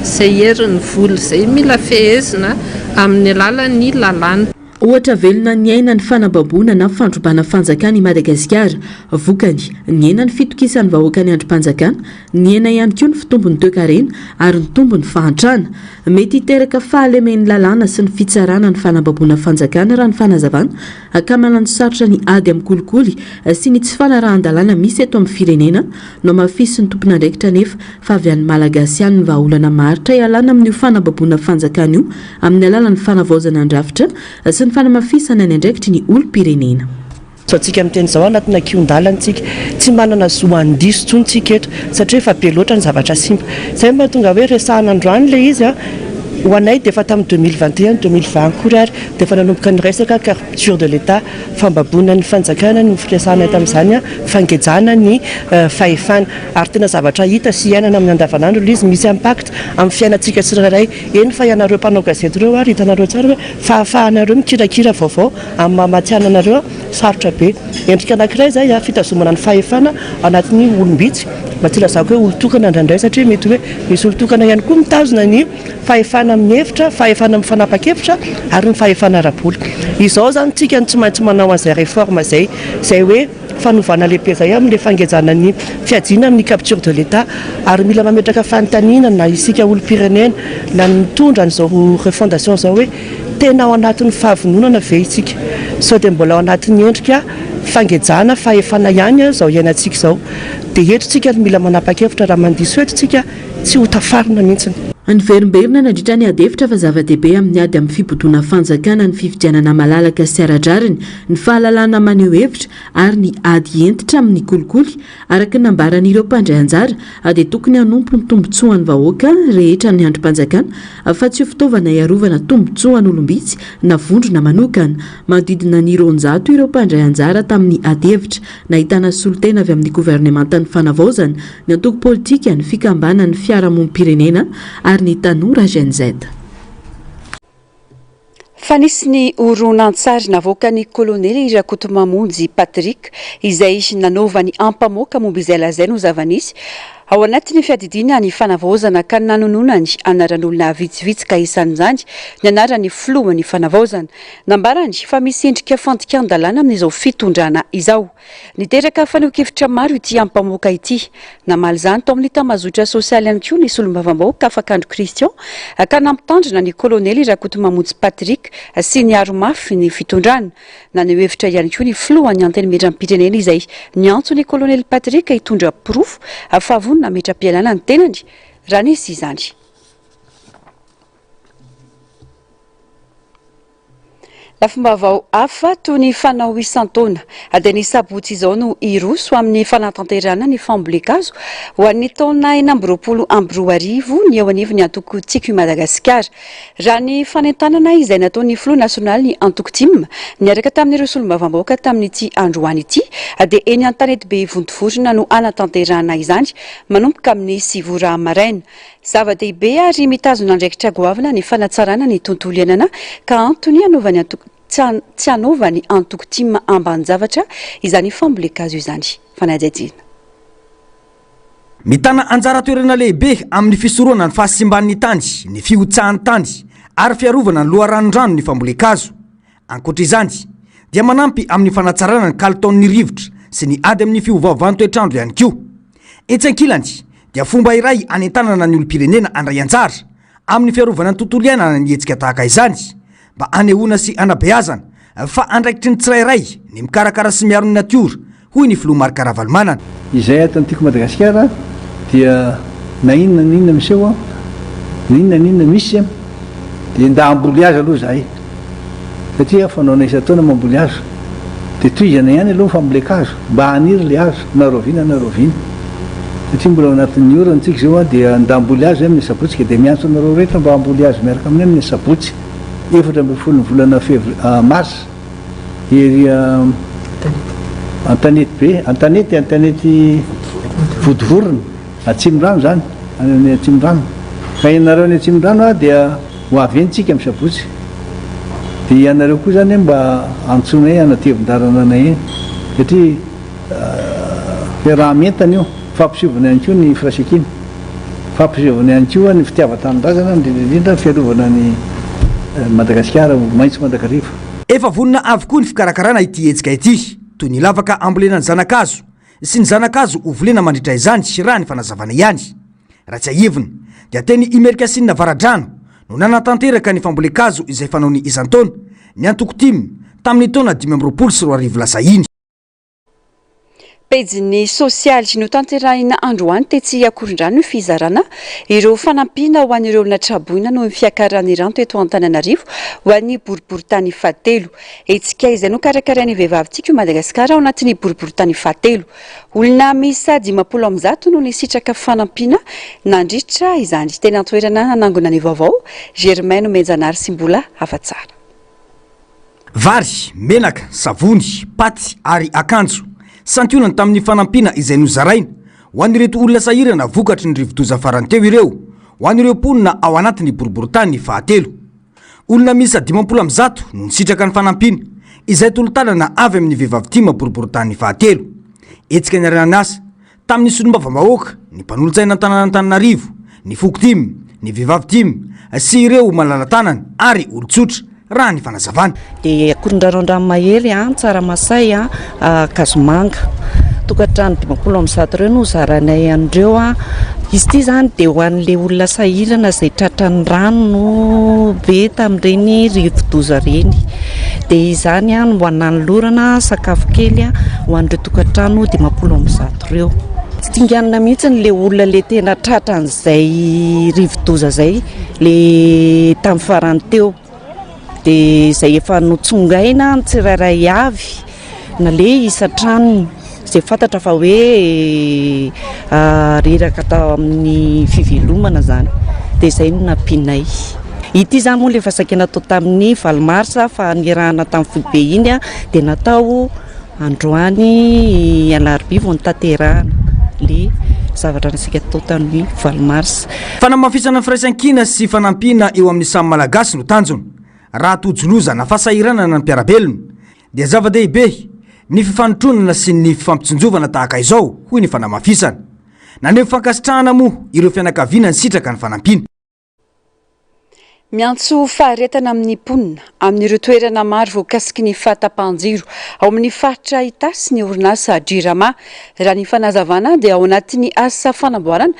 Izay herin'ny vola izay mila fehezina amin'ny alalan'ny lalàna. Ohatra velona ny aina ny fanababoana na fandrobana fanjakana i Madagasikara, vokany ny aina ny fitokisan'ny vahoaka ny androm-panjakana, ny aina ihany koa ny fitombon'ny toe-karena ary ny tombon'ny fahantrana. Mety hiteraka fahalemen'ny lalàna sy ny fitsarana ny fanababoana fanjakana raha ny fanazavana akamana ny sarotra ny ady amin'ny kolikoly sy ny tsy fanarahan-dalàna misy eto amin'ny firenena no mafisy ny tompona andraikitra nefa fa avy any malagasy ihany ny vahaolana maharitra ialana amin'io fanababoana fanjakana io amin'ny alalan'ny fanavaozana andrafitra sy ny fanamafisana ny andraikitry ny olom-pirenena. Antsika amin'teny izao anatina kion-dalantsika tsy manana zoan-diso tsony tsika eto satria efa be loatra ny zavatra simba. Izay mba tonga hoe resahana androany ilay izy ho anay dia efa tamin'ny 2021 2020 kory ary dia efa nanomboka ny resaka capture de l'état fambaboana ny fanjakana ny firesahana tamin'izany fangejana ny fahefana ary tena zavatra hita sy iainana amin'ny andavanandro ilay izy misy impact amin'ny fiainantsika tsirairay. Eny fa ianareo mpanao gazety ireo ary hitanareo tsara hoe fahafahanareo mikirakira vaovao amin'ny mamatiananareo sarotra be. Endrika anankiray izay fitazomana ny fahefana anatin'ny olombitsy mba tsy lazako hoe olon-tokana indraindray satria mety hoe misy olon-tokana ihany koa mitazona ny fahefana amin'ny hevitra, fahefana amin'ny fanapa-kevitra ary ny fahefana ara-bola. Izao zany tsika tsy maintsy manao an'izay réforme izay hoe fanovana lehibe izay amin'ilay fangejana ny fiadiana amin'ny capture de l'état ary mila mametraka fanontaniana na isika olom-pirenena na mitondra an'izao refondation izao hoe tena ao anatin'ny fahavononana ve isika sao dia mbola ao anatin'ny endrika fangejana fahefana ihany izao iainantsika izao dia eto tsika mila manapa-kevitra raha mandiso eto tsika tsy ho tafarina mihitsiny. Ny verimberina nandritra ny adefitra fa zava-dehibe amin'ny ady amin'ny fibotona fanjakana ny fifidianana malalaka sy aradrariny ny fahalalana maneho hevitra ary ny ady entitra amin'ny kolikoly araka ny nambaran'ireo mpandray anjara dia tokony hanompo ny tombotsoan'ny vahoaka rehetra ny androm-panjakana fa tsy ho fitaovana iarovana tombotsoan'ny olombitsy na vondrona manokana. Manodidina ny 200 ireo mpandray anjara tamin'ny ady hevitra nahitana solotena avy amin'ny governemantan'ny fanavaozana ny antoko politika ny fikambanan'ny fiarahamonim-pirenena ary ny tanora GNZ. Fa nisy ny horonan-tsary navoaka ny kolonely Rakotomamonjy Patrick izay nanaova ny ampamoaka momba izay lazainy ho zava-nisy ao anatin'ny fiadidina ny fanavaozana ka nanononany anaran'olona vitsivitsika isan'izany ny anaran'ny filohan'ny fanavaozana nambarany fa misy endrika fandikan-dalàna amin'izao fitondrana izao. Niteraka faneho-kevitra maro ity ampamoaka ity namaly izany tao amin'ny tamazotra sosialy ihany koa ny solombavam-bahoaka Afakandro Christian ka nampitandrina ny kolonely Rakotomamonjy Patrick sy ny aro-mafy ny fitondrana naneho hevitra ihany koa ny filohan'ny antenimieram-pirenena izay niantso ny kolonely Patrick hitondra pirofo fa nametra-pialana ny tenany raha nisy izany. Lafim-baovao hafa toy ny fanao isan-taona dia ny sabotsy izao no iroso amin'ny fanatanterana ny fambolen-kazo ho an'ny taona 2024 ny eo anivon'ny antoko tiky Madagasikara. Raha ny fanentanana izay nataon'ny Flo nasionaly ny antoko tim niaraka tamin'ireo solombavam-bahoaka tamin'ity androany ity dia eny an-tanety be vontovorona no anatanterana izany manomboka amin'ny 7 maraina. Zava-dehibe ary mitazona andraikitra goavana ny fanatsarana ny tontolo iainana ka antony anaovany antoko tsy anaovany antoko tim ambanin-javatra izany fambolen-kazo izany. Fanadihadihana. Mitana anjara toerana lehibe amin'ny fisoroana ny fahasimban'ny tany, ny fiotsahan'ny tany ary fiarovana ny loharanondrano ny fambolen-kazo. Ankoatra izany dia manampy amin'ny fanatsarana ny kalitaon'ny rivotra sy ny ady amin'ny fiovaovan'ny toetrandro ihany koa. Etsankilany dia fomba iray anentanana ny olom-pirenena andray anjara amin'ny fiarovana ny tontolo iainana ny hetsika tahaka izany mba anehoana sy anabeazana fa andraikitry ny tsirairay ny mikarakara sy miaro ny natiora hoy ny Flo Marc Ravalomanana. Izay ato an'tiako Madagasikara dia na inona miseho na inona misy dia nda amboly azy aloha zahay satria fanaona isan-taona mamboly azo dia toizana ihany aloha fambolen-kazo mba haniry le azo na roviana satria mbola ao anatin'ny orana antsika zao dia nda amboly azo amin'ny sabotsy dia miantso anareo rehetra mba amboly azo miaraka amin'ny amin'ny sabotsy 4 volana mars ery antanety vodovorona Atsimorano zany any Atsimorano ka ianareo ny Atsimorano dia ho avy entsika amin'ny sabotsy dia ianareo koa zany mba antsonay anatevin-darana anay satria fiaraha-mentana io fampisovana ihany koa ny firaisan-kina fampisovana ihany koa ny fitiavan-tanindrazana indrindra fiarovana ny Madagasikara maitso Mandakariva. Efa vonina avokoa ny fikarakarana ity hetsika ity toy ny lavaka ambolena ny zanakazo sy ny zanakazo ovolena mandritra izany sy raha ny fanazavana ihany. Raha tsy ahivina dia teny Imerika sy ny Navaradrano no nanatanteraka ny fambolen-kazo izay fanao ny isan-taona ny antoko tim tamin'ny taona 2024 lasa iny. Pejiny sosialy no tanterahina androany tetsy Akorondrano ny fizarana ireo fanampiana ho an'ireo olona traboina no fiakaran'ny rano teto Antananarivo ho an'ny boriboritany fahatelo. Etsika izay no karakarain'ny vehivavy tiako Madagasikara ao anatin'ny boriboritany fahatelo. Olona misa 50 no nisitraka fanampiana nandritra izany. Tena antoerana nanangona ny vaovao Germaine Menjanary sy mbola hafatsara. Vary, menaka, savony, paty ary akanjo santionany tamin'ny fanampiana izay nozaraina ho an'ireto olona sahirana vokatry ny rivodoza farany teo ireo ho an'ireo mponina ao anatin'ny boriboritany fahatelo. Olona misa 50 no nisitraka ny fanampiana izay tolotanana avy amin'ny vehivavy tima boriboritany fahatelo. Etsika ny arana asa tamin'ny solombavam-bahoaka ny mpanolontsaina Antananarivo, ny foko tim, ny vehivavy tim sy ireo malala-tanana ary olon-tsotra raha ny fanazavana. Dia Akorondrano-Mahery Tsaramasay Kazomanga tokantrano 50 ireo no zaranay andreo izy ity zany dia ho an'le olona sahirana izay tratran'ny rano be tamin'ireny rivodoza reny dia izany no ho ananolorana sakafo kely ho an'ireo tokantrano 50 ireo. tsy tinganina mihitsy le olona le tena tratran'izay rivodoza zay le tamin'ny farany teo dia zay efa notsongaina ny tsirairay avy na le isatranony zay fantatra fa hoe reraka tao amin'ny fivelomana zany dia izay no nampinay ity zany moa le fasakena tao tamin'ny valomarsa fa nirahana tamin'ny foibe iny a dia natao androany alarobia vao nytanterahana le zavatra nasika tao tamin'ny valomarsa fanamafisana ny firaisan-kina sy fanampiana eo amin'ny samy malagasy no tanjona raha tojoloza na fasahiranana ny mpiarabelona dia zava-dehibe ny fifanotronana sy ny fifampitsonjovana tahaka izao hoy ny fanamafisana na ny fankasitrahana moa ireo fianakaviana ny sitraka ny fanampiana miantso faharetana amin'ny mponina amin'ireo toerana maro voakasiky ny fahatapahan-jiro ao amin'ny faritra Itasy ny orinasa Jirama raha ny fanazavana dia ao anatin'ny asa fanamboarana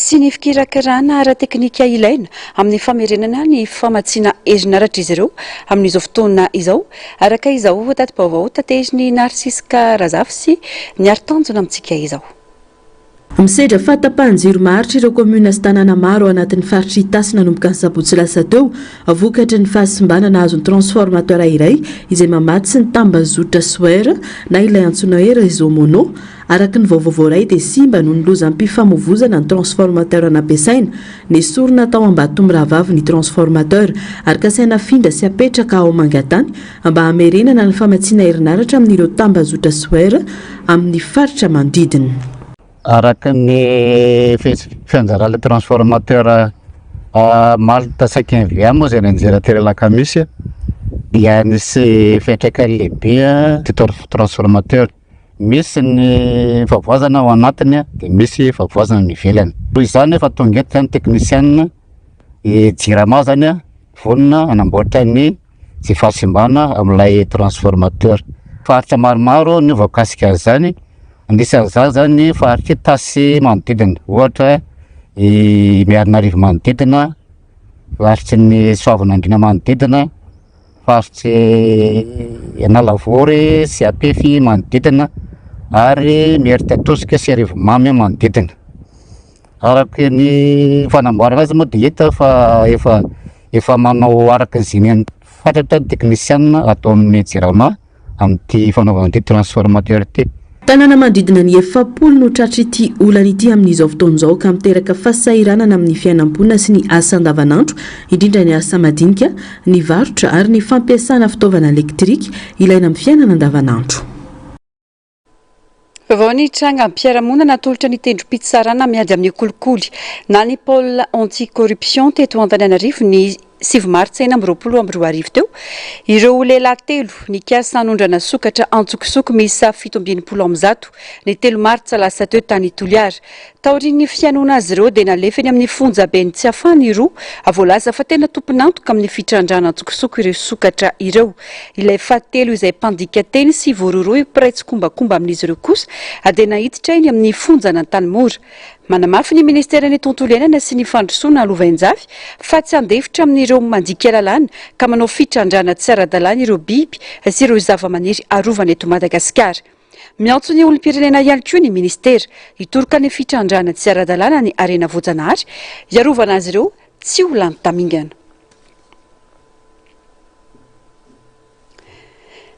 sy ny fikirakarana ara-teknika ilaina amin'ny famerenana ny famatsiana herinaratra izy ireo amin'izao fotoana izao araka izao tati-baovao tateziny Narsiska Razafy sy ny aritanjona amintsika izao misedra fahatapahan-jiro maharitra ireo komuna sy tanàna maro ao anatin'ny faritra Itasy nanomboka ny sabotsy lasa teo vokatry ny fahasimbanana azon'ny transformateur iray izay mamaty sy ny tambazotra soera na ilay antsoina hoe réseau mono araka ny vaovao iray dia simba no nilozan'ny mpifamoivozana ny transformateur nampiasaina nesorina tao Ambatombiravavy ny transformateur ary kasaina finda sy apetraka ao Mangatany mba hamerenana ny famatsiana herinaratra amin'ireo tambazotra soera amin'ny faritra manodidina araka ny fianjarana transformateur Malta 5V moa zay nanjera lakamisy dia nisy fiantraikany lehibe ty transformateur misy ny favoazana ao anatiny dia misy favoazana ny ivelany toy izany efa tonga eto zany technicien Jirama zany vonona anamboatra ny tsy fahasimbana amin'ilay transformateur faritra maromaro ny voakasika zany anisan'izany zany faritra Itasy manodidina ohatra Miarinarivo manodidina faritry ny Soavinandriana manodidina faritry Analavory sy Apefy manodidina ary Mieritatoska sy Arivomamy manodidina araka ny fanamboarana azy moa dia hita fa efa manao araka izay fantatra ny technicien atao amin'ny Jirama amin'ity fanaovana ity transformateur ity tanàna manodidina ny 700 no tratra ity olana ity amin'izao fotoana izao ka miteraka fahasahiranana amin'ny fiainam-ponina sy ny asa andavanandro indrindra ny asa madinika ny varotra ary ny fampiasana fitaovana elektrika ilaina amin'ny fiainana andavanandro vao ny tranga mpiaramonana natolotra ny tendrom-pitsarana miady amin'ny kolikoly na ny pôle anti-corruption teto Antananarivo ny 7 martsa 2022 teo ireo lehilahy telo nikasa hanondrana sokatra antsokosoko miisa 720 ny 3 martsa lasa teo tany Toliara taorian'ny fianona azy ireo dia nalefany amin'ny fonjabeny tsy afany roa voalaza fa tena tomponantoka amin'ny fitrandrana antsokosoko ireo sokatra ireo ilay fahatelo izay mpandika teny sy vororoa piraitsy kombakomba amin'izy ireo kosa dia nahiditra iny amin'ny fonjana Tanimora manamafy ny ministeran'ny tontolo iainana sy ny fandrosoana Lovainjavy fa tsy andefitra amin'ireo mandika lalàna ka manao fitrandrana tsy ara-dalàna ireo biby sy ireo zava-maniry arovana eto Madagasikara miantso ny olom-pirenena ihany koa ny ministera hitoroka ny fitrandrana tsy ara-dalàna ny arena voajanahary iarovana azy ireo tsy ho lany tamingana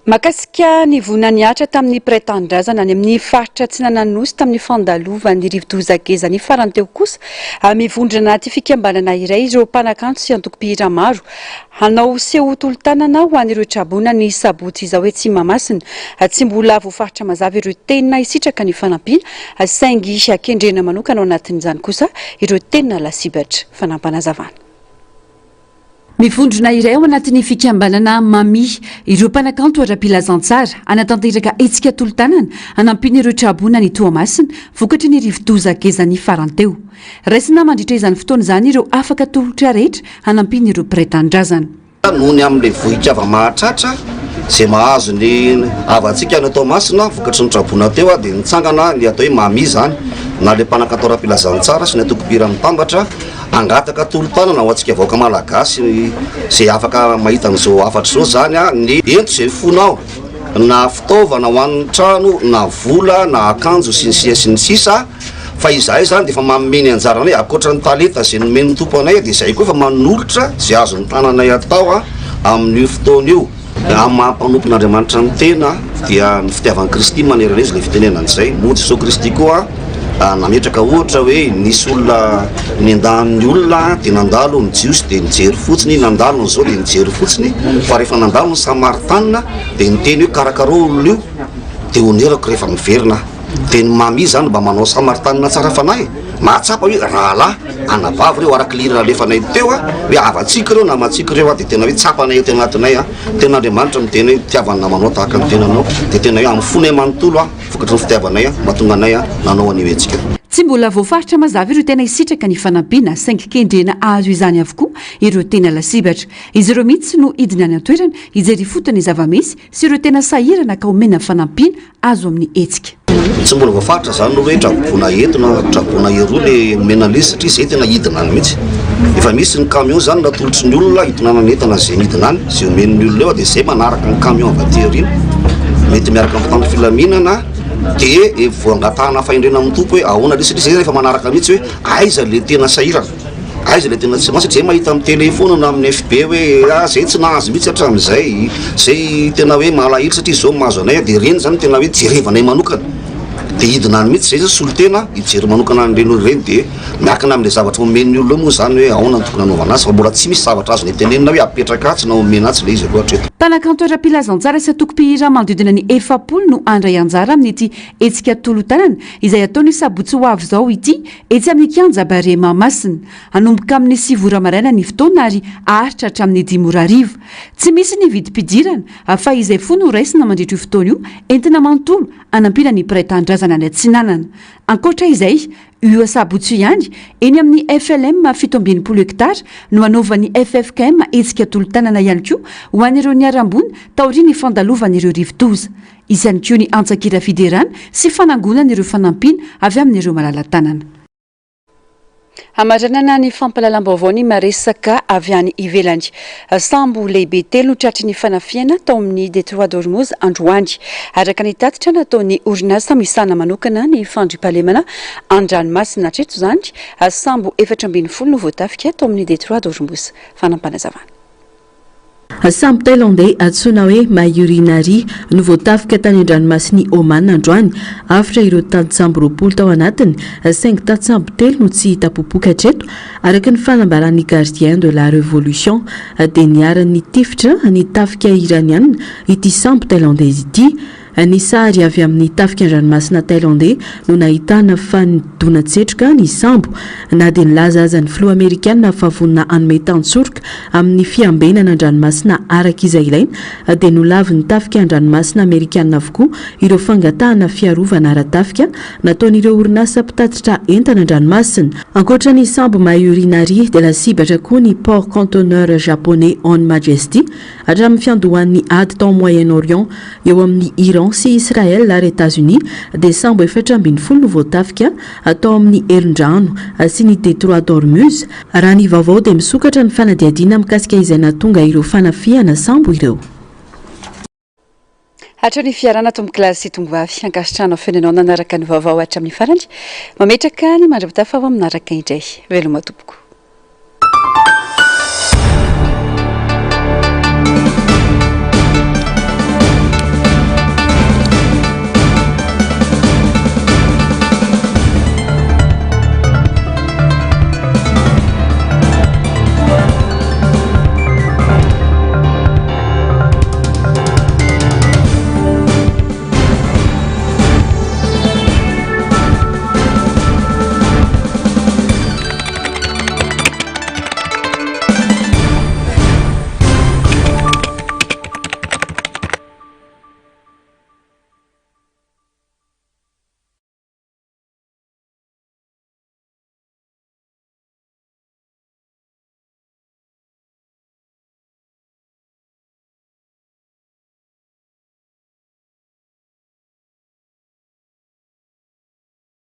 makasika ny vonina niatra tamin'ny praitan-drazana any amin'ny faritra tsy nananosy tamin'ny fandalovan'ny rivodozageza ny farany teo kosa mivondrana anaty fikambanana iray ireo mpanakanto sy antoko-pihira maro hanao seho-tolo-tanana ho an'ireo trabona ny sabotsy izao hoe tsy mamasina tsy mbola voafaritra mazava ireo tenina isitraka ny fanampiana saingy akendrena manokana ao anatin'izany kosa ireo tenina lasibatra fanampanazavana mivondrona iray ao anatin'ny fikambanana Mami ireo mpanakanto ara-pilazantsara anatanteraka etsika tolo-tanana hanampiana ireo trabona ny Toamasina vokatry ny rivodozageza ny faranteo raisina mandritra izany fotoana izany ireo afaka tolotra rehetra hanampiana ireo praitan-drazana nohony amin'ilay vohikava mahatratra izay mahazo ny avantsika ny Toamasina vokatry ny trabona teo dia nitsangana ny atao hoe Mami zany na le mpanakanto ara-pilazantsara sy ny atoko-pihira mitambatra angataka tolo-tanana ho antsika vaoaka malagasy izay afaka mahita an'izao afatra izao zany ny ento izay fonao na fitaovana ho an'ny trano na vola na akanjo sy ny sisa fa izahay zany de fa mameny anjaranay akoatra ny taleta zay nomeny tompo anay de zay koa efa manolotra zay azony tananay atao amin'io fotoana io amin'ny mampanompon'Andriamanitra ny tena dia ny fitiavan'ny Kristy manerana izy le fitenenan'izay moa Jesosy Kristy koa nametraka ohatra hoe nisy olona nendan'ny olona de nandalo ny jiosy de nijery fotsiny nandalo nyzao de nijery fotsiny fa rehefa nandalo ny Samaritanina de niteny hoe karakara olona io de onerako rehefa miverina de ny mami zany mba manao Samaritanina tsara fanahy mahatsapa hoe rahalahy anavavy reo araky lirana alefanay teo hoe avatsika reo namatsika reo de tena hoe tsapanay ety anatinay tena Andriamanitra miteny hoe tiavany namanao tahaka ny tenanao de tena hoe amin'ny fonay manontolo vokatry ny fitiavanay mahatonga anay nanao anio etsika. Tsy mbola voafaritra mazava ireo tena isitraka ny fanampiana saingy kendrena azo izany avokoa ireo tena lasibatra izy ireo mihitsy no idiny any an-toerana ijery fotony zava-misy sy ireo tena sahirana ka omena fanampiana azo amin'ny hetsika. Tsy mbola voafaritra zany hoe trabona entona trabona eroa le omena le satria zay tena hidina any mihitsy efa misy ny camion zany natolotry ny olona hitonana entana zay midina any zay omen'ny olona eo de zay manaraka ny camion avaterina mety miaraka amin'ny mpitandro filaminana de voangatahana fahendrena amin'ny tompo hoe ahoana le satria zay rehefa manaraka mihitsy hoe aiza le tena sahirana aiza le tena tsy masy zay mahita amin'ny telefona na amin'ny FB hoe zay tsy nahazo mihitsy hatramin'izay zay tena hoe malahelo satria zao mahazo anay de reny zany tena hoe jerevanay manokana de hidina any mihitsy zay zany solotena hijery manokana an'ireny reny de miakina amin'le zavatra omen'ny olona moa zany hoe ahoana ny tokony anaovana azy fa mbola tsy misy zavatra azo netenenina hoe apetraka atsy na omena atsy le izy loatra eto. Mpanakantoera-pilazantsara sy atoko-pihira manodidina ny 700 no andray anjara amin'ity hetsika tolo-tanana izay ataony sabotsy ho avy zao ity etsy amin'ny kianja bare Mahamasina hanomboka amin'ny 9 ora maraina ny fotoana ary aharitra hatramin'ny 10 ora hariva. Tsy misy ny vidim-pidirana fa izay fony ho raisina mandritra io fotoana io entina manontolo anampina ny mpiray-tandrazana any Atsinanana. Ankoatra izay io sabotsy ihany eny amin'ny FLM 720 hektara no anaovan'ny FFKM hetsika tolo-tanana ihany koa ho an'ireo niarambony taoriany fandalovan'ireo rivotoza. Isany koa ny antsakira fiderana sy fanangonan'ireo fanampiana avy amin'ireo malala-tanana. Hamaranana ny fampalalam-baovao ny maresaka avy any ivelany. Sambo lehibe telo no tratry ny fanafiana tao amin'ny Detroit d'Ormuz androany. Araka ny tatitra nataon'ny orinasa misana manokana ny fandriampahalemana an-dranomasina hatreto zany sambo 440 no voatafika tao amin'ny Detroit d'Ormuz. Fanampanazavana. Sambo thaïlandais antsoina hoe Mayurinari no voatafika tany an-dranomasiny Oman androany afatra ireo tanitsambo 20 tao anatiny saingy tanitsambo telo no tsy hita popoka hatreto araka ny fanambaran'ny gardien de la révolution dia niaran'ny tifitra ny tafika iraniana ity sambo thaïlandais ity. Ny sary avy amin'ny tafika an-dranomasina thaïlandais no nahitana fa nidonatsetroka ny sambo na dia nilaza aza ny filoha amerikana fa vonina hanome tantsorika amin'ny fiambenana an-dranomasina araka izay ilaina dia nolavy ny tafika an-dranomasina amerikana avokoa ireo fangatahana fiarovana ara-tafika nataon'ireo orinasa mpitatitra entana an-dranomasina. Ankoatra ny sambo Mayurinari dia lasibatra koa ny port conteneur japonais On Majesty hatramin'ny fiandohan'ny ady tao Moyen-Orient eo amin'ny Iran sy Israël ary États-Unis dia sambo 440 no voatafika atao amin'ny erin-drano sy ny Detroit d'Ormuz. Raha ny vaovao dia misokatra ny fanadiadiana mikasika izay nahatonga ireo fanafiana sambo ireo. Hatrany fiarana tombo-kilasy tombovavy ankasitrano fenanao nanaraka ny vaovao hatramin'ny farany mametraka ny mandra-pitafa ao aminaraka indray veloma tompoko.